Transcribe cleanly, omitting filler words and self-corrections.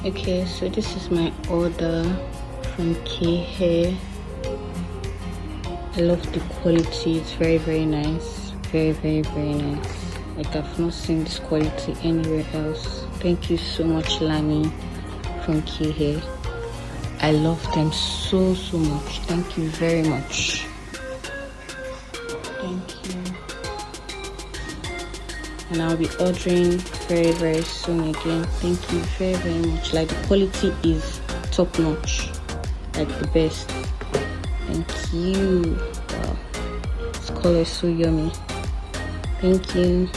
Okay, so this is my order from K Hair. I love the quality. It's very nice. Very nice. Like I've not seen this quality anywhere else. Thank you so much, Lani from K Hair. I love them so much. Thank you very much. Thank you. And I'll be ordering very soon again. Thank you very much. Like the quality is top notch, like the best. Thank you. Wow, this color is so yummy. Thank you.